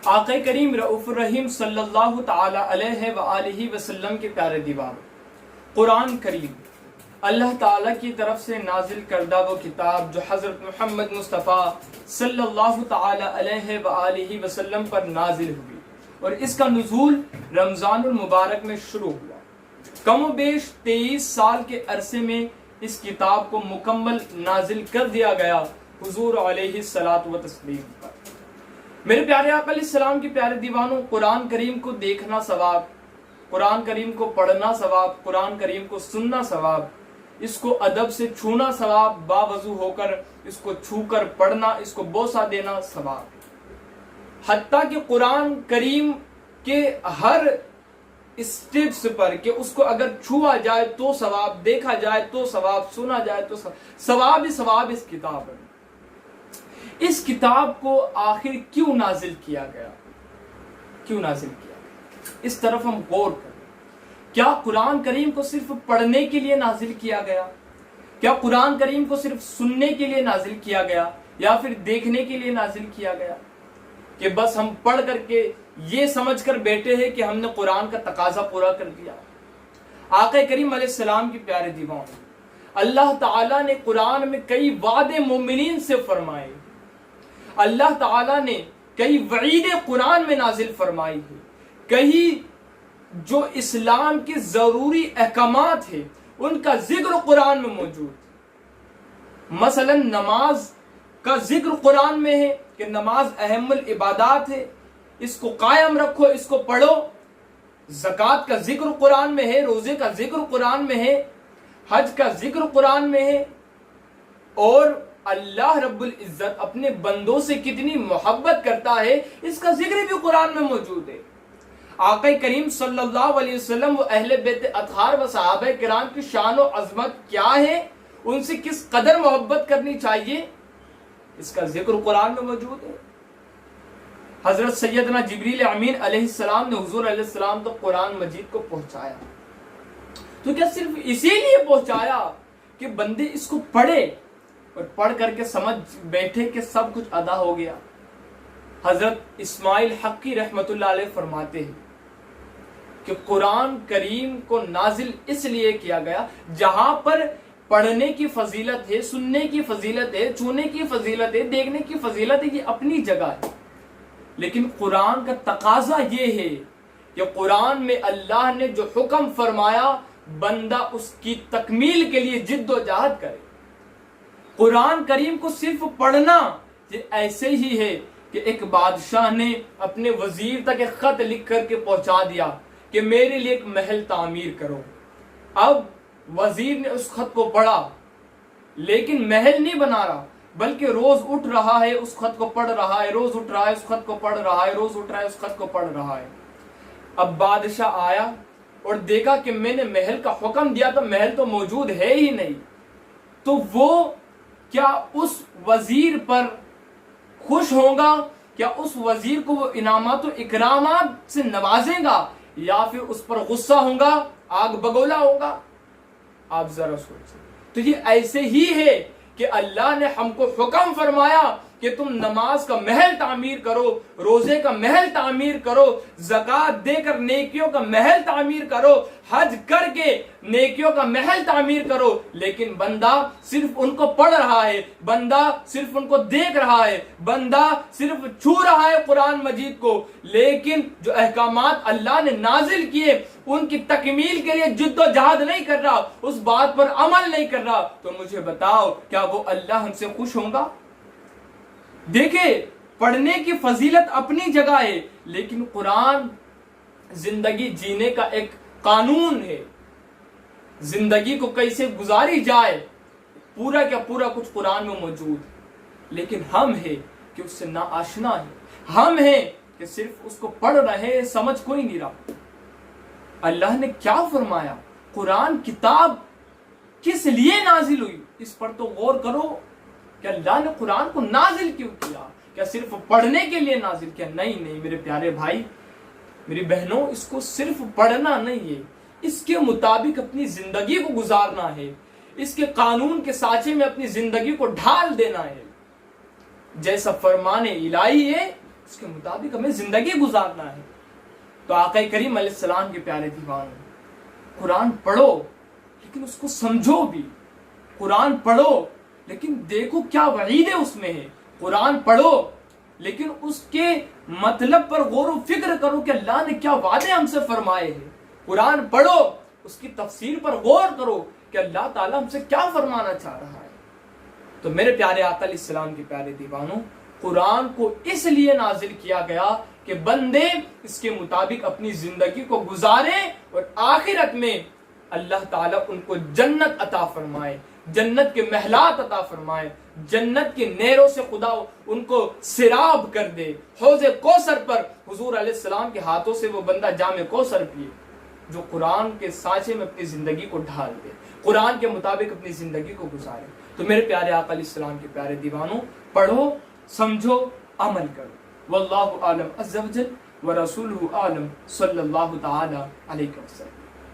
آقا کریم رؤوف الرحیم صلی اللہ تعالی علیہ وآلہ وسلم کے پیارے دیوار قرآن کریم اللہ تعالیٰ کی طرف سے نازل کردہ وہ کتاب جو حضرت محمد مصطفیٰ صلی اللہ تعالی علیہ وآلہ وسلم پر نازل ہوئی، اور اس کا نزول رمضان المبارک میں شروع ہوا۔ کم و بیش 23 سال کے عرصے میں اس کتاب کو مکمل نازل کر دیا گیا حضور علیہ الصلوۃ والتسلیم پر۔ میرے پیارے آقا علیہ السلام کے پیارے دیوانوں، قرآن کریم کو دیکھنا ثواب، قرآن کریم کو پڑھنا ثواب، قرآن کریم کو سننا ثواب، اس کو ادب سے چھونا ثواب، باوضو ہو کر اس کو چھو کر پڑھنا، اس کو بوسہ دینا ثواب۔ حتیٰ کہ قرآن کریم کے ہر اسٹیپس پر کہ اس کو اگر چھوا جائے تو ثواب، دیکھا جائے تو ثواب، سنا جائے تو ثواب ہی ثواب اس کتاب ہے۔ اس کتاب کو آخر کیوں نازل کیا گیا؟ کیوں نازل کیا گیا؟ اس طرف ہم غور کریں۔ کیا قرآن کریم کو صرف پڑھنے کے لیے نازل کیا گیا؟ کیا قرآن کریم کو صرف سننے کے لیے نازل کیا گیا یا پھر دیکھنے کے لیے نازل کیا گیا کہ بس ہم پڑھ کر کے یہ سمجھ کر بیٹھے ہیں کہ ہم نے قرآن کا تقاضا پورا کر دیا؟ آقا کریم علیہ السلام کی پیارے دیوان، اللہ تعالیٰ نے قرآن میں کئی وعدے مومنین سے فرمائے، اللہ تعالیٰ نے کئی وعید قرآن میں نازل فرمائی ہے، کئی جو اسلام کے ضروری احکامات ہیں ان کا ذکر قرآن میں موجود ہے۔ مثلا نماز کا ذکر قرآن میں ہے کہ نماز اہم العبادات ہے، اس کو قائم رکھو، اس کو پڑھو۔ زکوٰۃ کا ذکر قرآن میں ہے، روزے کا ذکر قرآن میں ہے، حج کا ذکر قرآن میں ہے، اور اللہ رب العزت اپنے بندوں سے کتنی محبت کرتا ہے اس کا ذکر بھی قرآن میں موجود ہے۔ آقا کریم صلی اللہ علیہ وسلم و اہل بیت اطہار و صحابہ کرام کی شان و عظمت کیا ہے، ان سے کس قدر محبت کرنی چاہیے، اس کا ذکر قرآن میں موجود ہے۔ حضرت سیدنا جبریل امین علیہ السلام نے حضور علیہ السلام تو قرآن مجید کو پہنچایا، تو کیا صرف اسی لیے پہنچایا کہ بندے اس کو پڑھے اور پڑھ کر کے سمجھ بیٹھے کہ سب کچھ ادا ہو گیا؟ حضرت اسماعیل حقی رحمت اللہ علیہ فرماتے ہیں کہ قرآن کریم کو نازل اس لیے کیا گیا جہاں پر پڑھنے کی فضیلت ہے، سننے کی فضیلت ہے، چھونے کی فضیلت ہے، دیکھنے کی فضیلت ہے، یہ اپنی جگہ ہے، لیکن قرآن کا تقاضا یہ ہے کہ قرآن میں اللہ نے جو حکم فرمایا بندہ اس کی تکمیل کے لیے جد و جہد کرے۔ قرآن کریم کو صرف پڑھنا یہ ایسے ہی ہے کہ ایک بادشاہ نے اپنے وزیر تک ایک خط لکھ کر کے پہنچا دیا کہ میرے لیے ایک محل تعمیر کرو۔ اب وزیر نے اس خط کو پڑھا لیکن محل نہیں بنا رہا، بلکہ روز اٹھ رہا ہے اس خط کو پڑھ رہا ہے، روز اٹھ رہا ہے اس خط کو پڑھ رہا ہے، روز اٹھ رہا ہے اس خط کو پڑھ رہا ہے۔ اب بادشاہ آیا اور دیکھا کہ میں نے محل کا حکم دیا تو محل تو موجود ہے ہی نہیں، تو وہ کیا اس وزیر پر خوش ہوگا؟ کیا اس وزیر کو وہ انعامات و اکرامات سے نوازے گا یا پھر اس پر غصہ ہوگا، آگ بگولا ہوگا؟ آپ ذرا سوچیں۔ تو یہ ایسے ہی ہے کہ اللہ نے ہم کو حکم فرمایا کہ تم نماز کا محل تعمیر کرو، روزے کا محل تعمیر کرو، زکوٰۃ دے کر نیکیوں کا محل تعمیر کرو، حج کر کے نیکیوں کا محل تعمیر کرو، لیکن بندہ صرف ان کو پڑھ رہا ہے، بندہ صرف ان کو دیکھ رہا ہے، بندہ صرف چھو رہا ہے قرآن مجید کو، لیکن جو احکامات اللہ نے نازل کیے ان کی تکمیل کے لیے جد و جہد نہیں کر رہا، اس بات پر عمل نہیں کر رہا، تو مجھے بتاؤ کیا وہ اللہ ہم سے خوش ہوگا؟ دیکھیں، پڑھنے کی فضیلت اپنی جگہ ہے، لیکن قرآن زندگی جینے کا ایک قانون ہے، زندگی کو کیسے گزاری جائے پورا کا پورا کچھ قرآن میں موجود ہے، لیکن ہم ہیں کہ اس سے ناآشنا ہے، ہم ہیں کہ صرف اس کو پڑھ رہے ہیں، سمجھ کوئی نہیں رہا۔ اللہ نے کیا فرمایا؟ قرآن کتاب کس لیے نازل ہوئی، اس پر تو غور کرو کہ اللہ نے قرآن کو نازل کیوں کیا؟ کیا صرف پڑھنے کے لیے نازل کیا؟ نہیں نہیں میرے پیارے بھائی، میری بہنوں، اس کو صرف پڑھنا نہیں ہے، اس کے مطابق اپنی زندگی کو گزارنا ہے، اس کے قانون کے سانچے میں اپنی زندگی کو ڈھال دینا ہے۔ جیسا فرمان الہی ہے اس کے مطابق ہمیں زندگی گزارنا ہے۔ تو آقا کریم علیہ السلام کے پیارے دیوانوں، قرآن پڑھو لیکن اس کو سمجھو بھی، قرآن پڑھو لیکن دیکھو کیا وعید اس میں ہے، قرآن پڑھو لیکن اس کے مطلب پر غور و فکر کرو کہ اللہ نے کیا وعدے ہم سے فرمائے ہیں، قرآن پڑھو اس کی تفسیر پر غور کرو کہ اللہ تعالیٰ ہم سے کیا فرمانا چاہ رہا ہے۔ تو میرے پیارے آقا علیہ السلام کے پیارے دیوانوں، قرآن کو اس لیے نازل کیا گیا کہ بندے اس کے مطابق اپنی زندگی کو گزارے اور آخرت میں اللہ تعالیٰ ان کو جنت عطا فرمائے، جنت کے محلات عطا فرمائے، جنت کے نہروں سے خدا ان کو سیراب کر دے، حوض کوثر پر حضور علیہ السلام کے ہاتھوں سے وہ بندہ جام کوثر پیے جو قرآن کے سانچے میں اپنی زندگی کو ڈھال دے، قرآن کے مطابق اپنی زندگی کو گزارے۔ تو میرے پیارے آقا علیہ السلام کے پیارے دیوانوں، پڑھو، سمجھو، عمل کرو۔ واللہ اعلم عز وجل ورسولہ اعلم صلی اللہ تعالی علیہ وسلم۔